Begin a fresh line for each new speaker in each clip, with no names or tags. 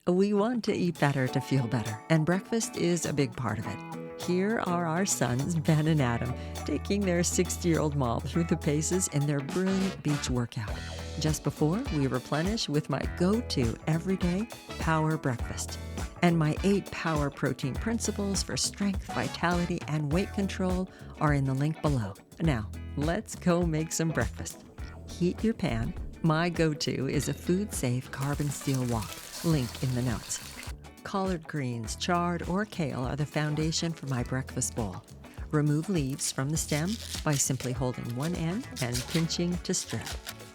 We want to eat better to feel better, and breakfast is a big part of it. Here are our sons, Ben and Adam, taking their 60-year-old mom through the paces in their brilliant beach workout. Just before, we replenish with my go-to everyday power breakfast. And my 8 power protein principles for strength, vitality, and weight control are in the link below. Now, let's go make some breakfast. Heat your pan. My go-to is a food-safe carbon steel wok, link in the notes. Collard greens, chard, or kale are the foundation for my breakfast bowl. Remove leaves from the stem by simply holding one end and pinching to strip.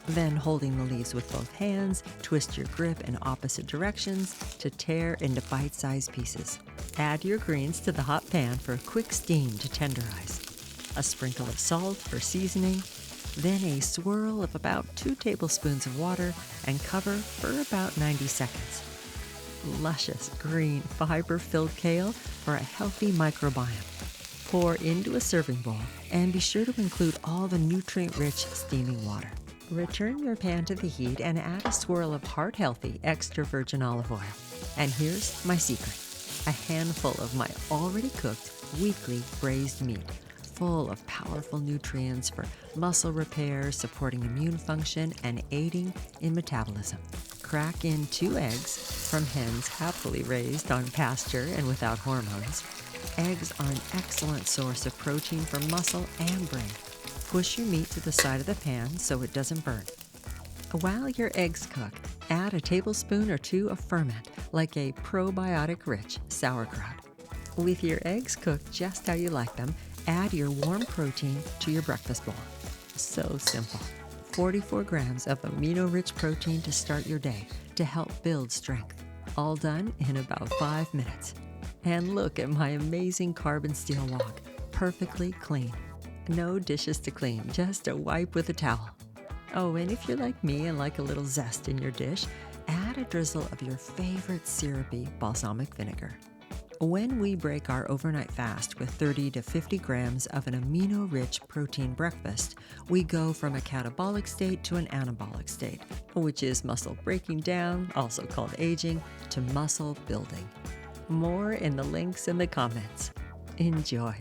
Then, holding the leaves with both hands, twist your grip in opposite directions to tear into bite-sized pieces. Add your greens to the hot pan for a quick steam to tenderize. A sprinkle of salt for seasoning, then a swirl of about 2 tablespoons of water and cover for about 90 seconds. Luscious, green, fiber-filled kale for a healthy microbiome. Pour into a serving bowl and be sure to include all the nutrient-rich steaming water. Return your pan to the heat and add a swirl of heart-healthy extra virgin olive oil. And here's my secret: a handful of my already cooked weekly braised meat, full of powerful nutrients for muscle repair, supporting immune function, and aiding in metabolism. Crack in 2 eggs from hens happily raised on pasture and without hormones. Eggs are an excellent source of protein for muscle and brain. Push your meat to the side of the pan so it doesn't burn. While your eggs cook, add a tablespoon or 2 of ferment, like a probiotic-rich sauerkraut. With your eggs cooked just how you like them, add your warm protein to your breakfast bowl. So simple. 44 grams of amino-rich protein to start your day to help build strength. All done in about 5 minutes. And look at my amazing carbon steel wok, perfectly clean. No dishes to clean, just a wipe with a towel. Oh, and if you're like me and like a little zest in your dish, add a drizzle of your favorite syrupy balsamic vinegar. When we break our overnight fast with 30 to 50 grams of an amino-rich protein breakfast, we go from a catabolic state to an anabolic state, which is muscle breaking down, also called aging, to muscle building. More in the links in the comments. Enjoy.